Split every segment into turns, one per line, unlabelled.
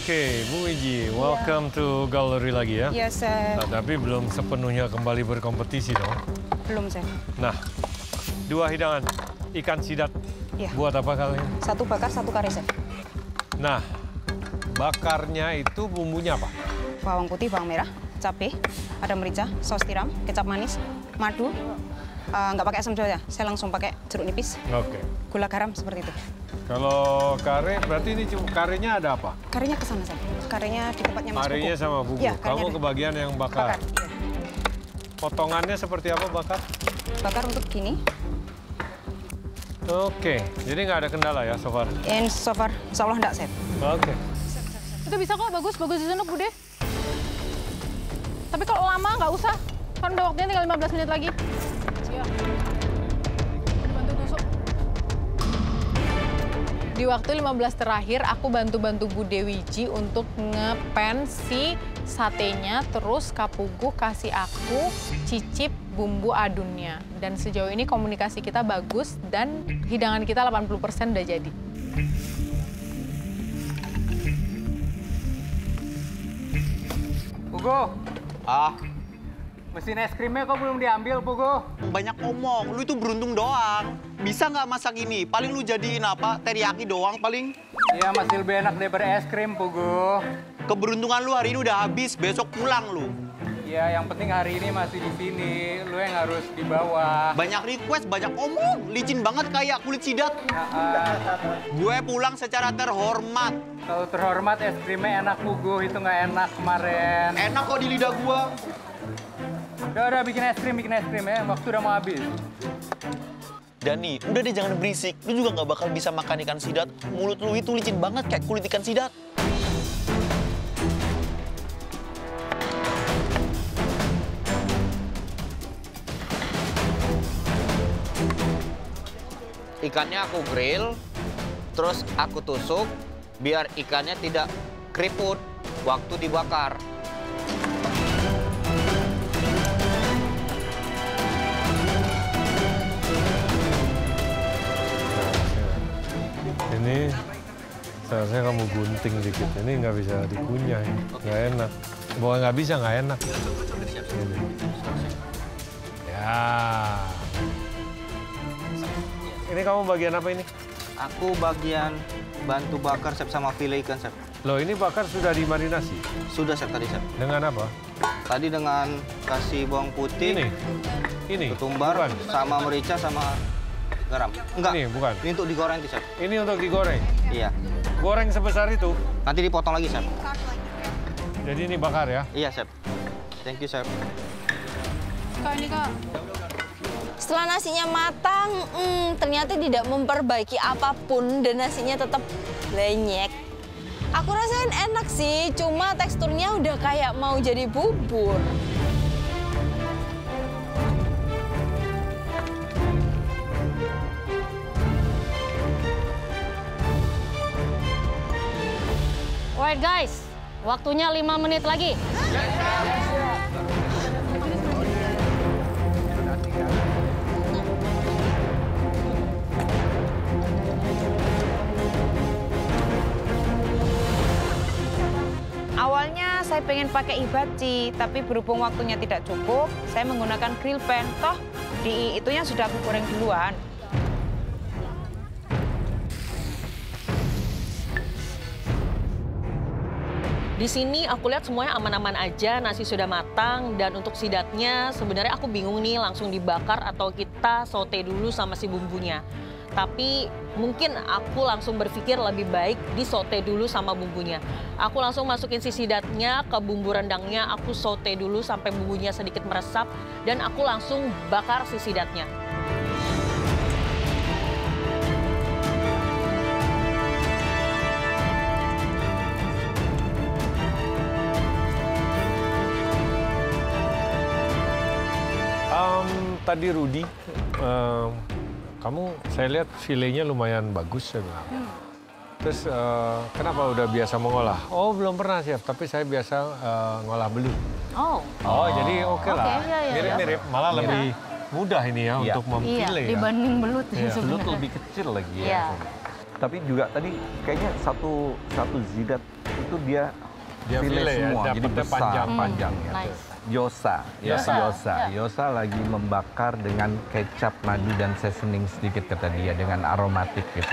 Oke, Bu Wiji, welcome to Gallery lagi ya.
Iya, Chef.
Nah, tapi belum sepenuhnya kembali berkompetisi dong.
Belum, Chef.
Nah, 2 hidangan ikan sidat.
Iya.
Buat apa kalian?
1 bakar, 1 kari, Chef.
Nah, bakarnya itu bumbunya apa?
Bawang putih, bawang merah, cabai, ada merica, saus tiram, kecap manis, madu. Nggak pakai asam jawa ya, saya langsung pakai jeruk nipis,
Oke.
gula garam seperti itu.
Kalau kare, berarti ini cuma karenya ada apa?
Karinya ke sana, Chef. Karinya di tempatnya Mas
Karenya
Buku.
sama bumbu.
Iya,
Kamu
karinya ada.
kebagian yang bakar.
Bakar, iya.
Potongannya seperti apa bakar?
Bakar untuk gini.
Oke, jadi nggak ada kendala ya so far?
And so far, insya Allah enggak, Chef.
Oke.
Itu bisa kok, bagus di sana, Bude. Tapi kalau lama nggak usah, kan udah waktunya tinggal 15 menit lagi. Siap. Bantu tusuk. Di waktu 15 terakhir, aku bantu-bantu Bude Wiji untuk ngepen si satenya, terus Kak Pugu kasih aku cicip bumbu adunnya. Dan sejauh ini komunikasi kita bagus dan hidangan kita 80% udah jadi.
Pugu, mesin es krimnya kok belum diambil, Pugu?
Banyak ngomong, lu itu beruntung doang. Bisa nggak masak ini? Paling lu jadiin apa? Teriyaki doang paling.
Iya, masih lebih enak daripada es krim, Pugu.
Keberuntungan lu hari ini udah habis, besok pulang lu.
Iya, yang penting hari ini masih di sini. Lu yang harus di bawah.
Banyak request, banyak ngomong. Licin banget kayak kulit sidat. Gue pulang secara terhormat.
Kalau terhormat es krimnya enak, Pugu. Itu nggak enak kemarin.
Enak kok di lidah gua.
Udah, bikin es krim ya. Waktu udah mau habis.
Dani, udah deh jangan berisik. Lu juga nggak bakal bisa makan ikan sidat. Mulut lu itu licin banget kayak kulit ikan sidat.
Ikannya aku grill, terus aku tusuk biar ikannya tidak keriput waktu dibakar.
Ini seharusnya kamu gunting dikit. Ini nggak bisa dikunyah, ini. Nggak enak. Bukan nggak bisa, nggak enak. Ini. Ya. Ini kamu bagian apa ini?
Aku bagian bantu bakar, Chef, sama file ikan, Chef.
Loh, ini bakar sudah dimarinasi?
Sudah, Chef, tadi, Chef.
Dengan apa?
Tadi dengan kasih bawang putih,
Ini?
ketumbar,
Bukan.
sama merica, sama garam. Enggak.
Ini, bukan?
Ini untuk digoreng, Chef.
Ini untuk digoreng?
Iya.
Goreng sebesar itu?
Nanti dipotong lagi, Chef.
Jadi ini bakar ya?
Iya, Chef. Thank you, Chef.
Kak, ini Kak.
Setelah nasinya matang, ternyata tidak memperbaiki apapun dan nasinya tetap lenyek. Aku rasain enak sih, cuma teksturnya udah kayak mau jadi bubur.
Alright guys, waktunya 5 menit lagi.
Awalnya saya pengen pakai hibachi, tapi berhubung waktunya tidak cukup, saya menggunakan grill pan. Toh, di itunya sudah aku goreng duluan.
Di sini aku lihat semuanya aman-aman aja, nasi sudah matang, dan untuk sidatnya sebenarnya aku bingung nih langsung dibakar atau kita saute dulu sama si bumbunya. Tapi mungkin aku langsung berpikir lebih baik disaute dulu sama bumbunya. Aku langsung masukin si sidatnya ke bumbu rendangnya, aku saute dulu sampai bumbunya sedikit meresap, dan aku langsung bakar si sidatnya.
Tadi Rudi, kamu saya lihat filenya lumayan bagus ya. Terus kenapa udah biasa mengolah? Oh belum pernah Chef, tapi saya biasa ngolah belut. Oh jadi oke lah. Mirip-mirip, malah lebih mudah ini ya untuk memfile ya.
Dibanding belut ya
Belut
sebenarnya.
lebih kecil lagi ya. Tapi juga tadi kayaknya satu zidat itu dia
Dia
file
file ya,
semua, jadi
dapetnya
besar panjang ya.
Nice.
Yosa, Yosa lagi membakar dengan kecap, madu dan seasoning sedikit kata dia dengan aromatik gitu.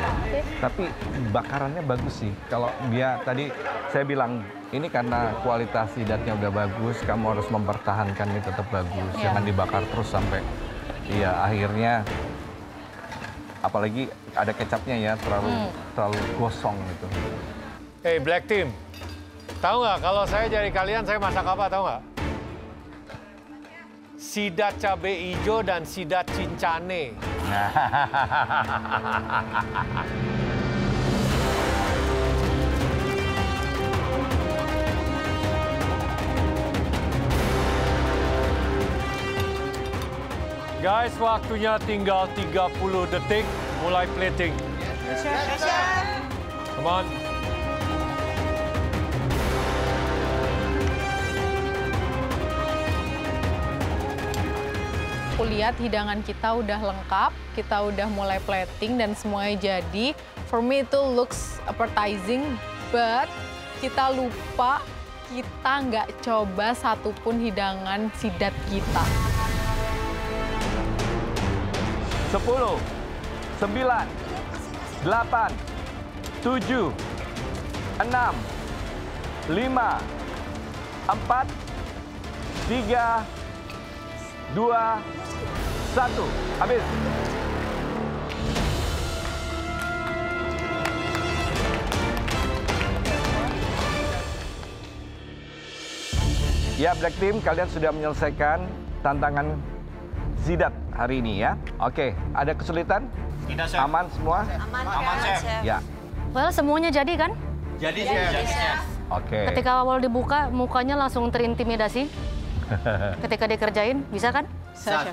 Tapi bakarannya bagus sih. Kalau dia tadi saya bilang ini karena kualitas sidatnya udah bagus, kamu harus mempertahankan ini tetap bagus. Jangan dibakar terus sampai akhirnya apalagi ada kecapnya ya terlalu gosong gitu.
Hey Black Team, tahu nggak kalau saya jadi kalian saya masak apa tahu nggak? Sidat cabe hijau dan sidat cincane. Guys, waktunya tinggal 30 detik mulai plating. Come on.
Aku lihat hidangan kita udah lengkap, kita udah mulai plating dan semuanya jadi. For me itu looks appetizing, but kita lupa kita nggak coba satupun hidangan sidat kita.
10, 9, 8, 7, 6, 5, 4, 3, 2, 1. Habis. Ya, Black Team, kalian sudah menyelesaikan tantangan Zidat hari ini ya. Oke, ada kesulitan?
Tidak, Chef.
Aman semua?
Aman, Chef.
Ya.
Well, semuanya jadi kan?
Jadi, Chef.
Oke.
Ketika awal dibuka, mukanya langsung terintimidasi. Ketika dikerjain, bisa kan?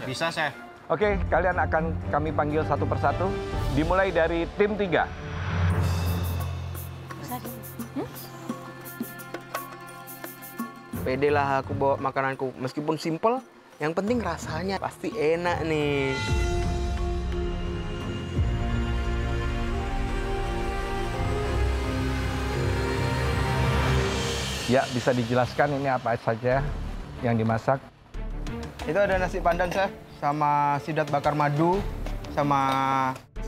Bisa, Chef.
Oke, kalian akan kami panggil satu persatu. Dimulai dari tim 3.
Pede lah aku bawa makananku, meskipun simple, yang penting rasanya pasti enak nih.
Ya, bisa dijelaskan ini apa saja yang dimasak?
Itu ada nasi padang, Chef, sama sidat bakar madu, sama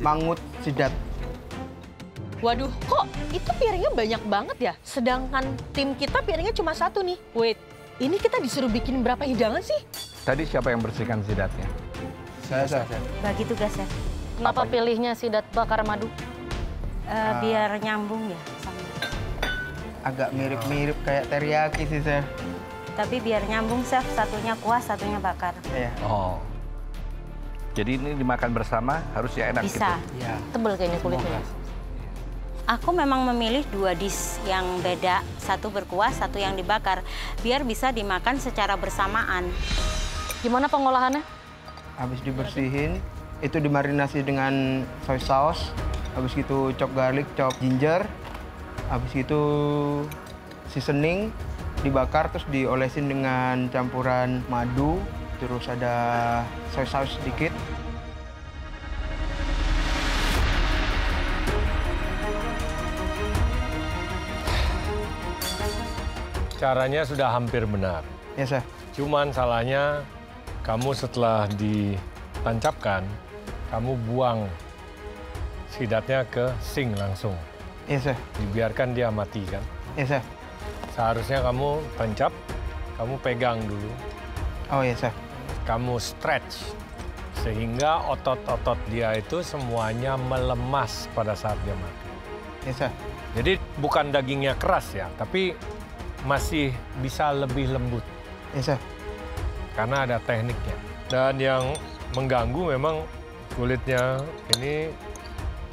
mangut sidat.
Waduh, kok itu piringnya banyak banget ya? Sedangkan tim kita piringnya cuma satu nih. Wait, ini kita disuruh bikin berapa hidangan sih?
Tadi siapa yang bersihkan sidatnya?
Saya.
Bagi tugas ya.
Kenapa pilihnya sidat bakar madu?
Biar nyambung ya sama.
Agak mirip-mirip kayak teriyaki sih, Chef.
Tapi biar nyambung, Chef. Satunya kuah, satunya bakar.
Iya.
Oh. Jadi ini dimakan bersama harus ya enak
Bisa.
gitu?
Iya.
Tebel kayaknya kulitnya.
Aku memang memilih 2 dish yang beda. Satu berkuah, satu yang dibakar. Biar bisa dimakan secara bersamaan.
Gimana pengolahannya?
Habis dibersihin, itu dimarinasi dengan soy sauce. Habis itu chop garlic, chop ginger. Habis itu seasoning, dibakar terus diolesin dengan campuran madu. Terus ada soy sauce sedikit.
Caranya sudah hampir benar.
Ya, Chef.
Cuman salahnya kamu setelah ditancapkan, kamu buang sidatnya ke sink langsung.
Iya, Chef.
Dibiarkan dia mati kan.
Iya, Chef.
Seharusnya kamu tancap, kamu pegang dulu.
Oh, iya, Chef.
Kamu stretch sehingga otot-otot dia itu semuanya melemas pada saat dia mati.
Iya, Chef.
Jadi bukan dagingnya keras ya, tapi masih bisa lebih lembut.
Iya, Chef.
Karena ada tekniknya. Dan yang mengganggu memang kulitnya ini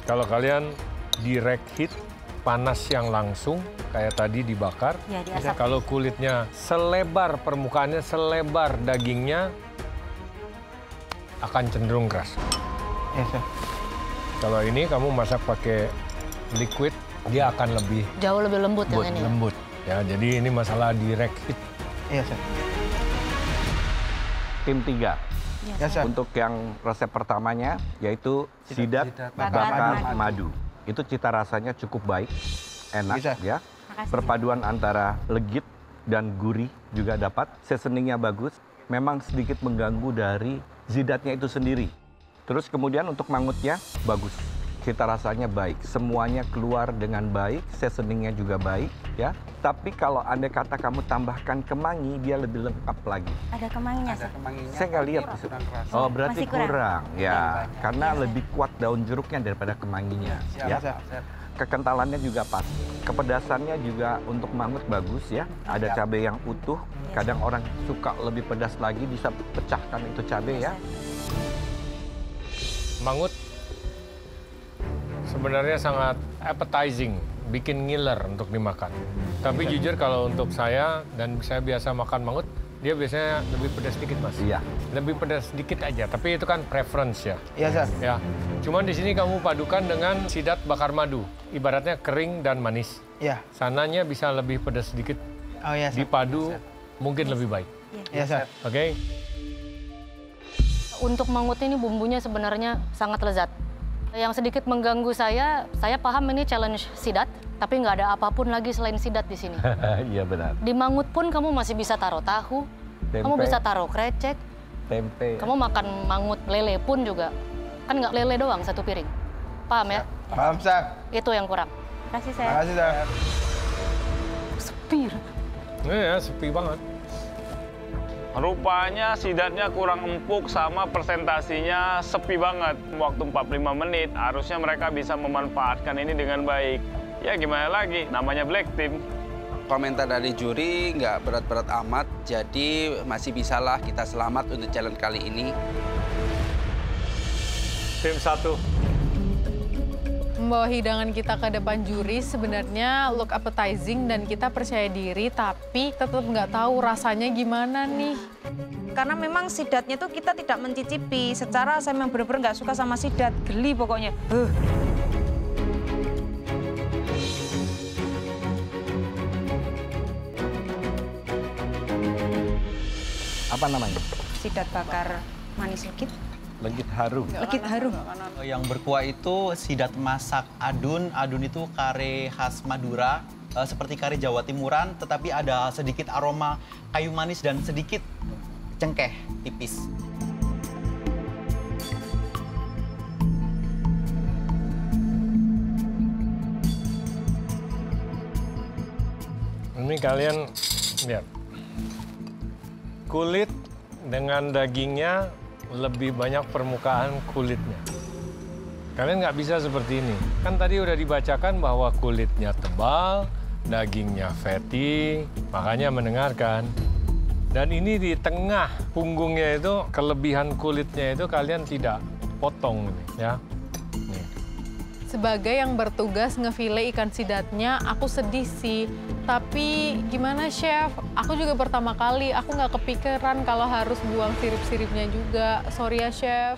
kalau kalian direct heat, panas yang langsung kayak tadi dibakar.
Ya, diasap.
Kalau kulitnya selebar permukaannya, selebar dagingnya akan cenderung keras.
Iya, Chef.
Kalau ini kamu masak pakai liquid, dia akan lebih
Jauh lebih lembut yang ini.
lembut. Ya, jadi ini masalah direct heat.
Iya, Chef.
Tim 3.
Ya, Chef.
Untuk yang resep pertamanya yaitu sidat bakar madu. Itu cita rasanya cukup baik, enak
Bisa.
ya. Perpaduan antara legit dan gurih juga dapat. Seasoningnya bagus. Memang sedikit mengganggu dari zidatnya itu sendiri. Terus kemudian untuk mangutnya bagus. Cita rasanya baik, semuanya keluar dengan baik, seasoningnya juga baik, ya. Tapi kalau andai kata kamu tambahkan kemangi, dia lebih lengkap lagi.
Ada kemanginya,
Saya nggak lihat. Oh, berarti
Masih kurang.
ya, karena lebih kuat daun jeruknya daripada kemanginya, ya. Kekentalannya juga pas, kepedasannya juga untuk mangut bagus ya. Ada cabai yang utuh, kadang orang suka lebih pedas lagi, bisa pecahkan itu cabai ya.
Mangut sebenarnya sangat appetizing, bikin ngiler untuk dimakan. Tapi jujur kalau untuk saya, dan saya biasa makan mangut, dia biasanya lebih pedas sedikit, Mas.
Iya.
Lebih pedas sedikit aja, tapi itu kan preference ya.
Iya, Sir.
Ya. Cuman di sini kamu padukan dengan sidat bakar madu. Ibaratnya kering dan manis.
Iya.
Sananya bisa lebih pedas sedikit.
Oh iya, Sir.
Dipadu mungkin lebih baik.
Iya, Sir.
Oke?
Untuk mangut ini bumbunya sebenarnya sangat lezat. Yang sedikit mengganggu saya paham ini challenge sidat, tapi nggak ada apapun lagi selain sidat di sini.
Iya benar.
Di mangut pun kamu masih bisa taruh tahu, kamu
Tempe.
bisa taruh krecek,
Tempe.
kamu makan mangut lele pun juga. Kan nggak lele doang satu piring. Paham ya?
Paham, Sir.
Itu yang kurang.
Kasih
Terima
saya.
kasih, Sir.
Sepi.
Iya, sepi banget.
Rupanya sidatnya kurang empuk sama presentasinya sepi banget. Waktu 45 menit, harusnya mereka bisa memanfaatkan ini dengan baik. Ya gimana lagi, namanya Black Team.
Komentar dari juri nggak berat-berat amat, jadi masih bisalah kita selamat untuk challenge kali ini.
Tim 1.
Membawa hidangan kita ke depan juri sebenarnya look appetizing dan kita percaya diri, tapi tetap nggak tahu rasanya gimana nih.
Karena memang sidatnya tuh kita tidak mencicipi. Secara saya memang benar-benar nggak suka sama sidat, geli pokoknya.
Apa namanya?
Sidat bakar manis legit.
Legit harum.
Legit harum.
Yang berkuah itu sidat masak adun. Adun itu kare khas Madura, seperti kare Jawa Timuran, tetapi ada sedikit aroma kayu manis dan sedikit cengkeh tipis.
Ini kalian lihat. Kulit dengan dagingnya lebih banyak permukaan kulitnya. Kalian nggak bisa seperti ini. Kan tadi udah dibacakan bahwa kulitnya tebal, dagingnya fatty, makanya mendengarkan. Dan ini di tengah punggungnya itu, kelebihan kulitnya itu kalian tidak potong, ya. Nih.
Sebagai yang bertugas ngefile ikan sidatnya, aku sedih sih. Tapi gimana, Chef? Aku juga pertama kali, aku nggak kepikiran kalau harus buang sirip-siripnya juga. Sorry ya, Chef.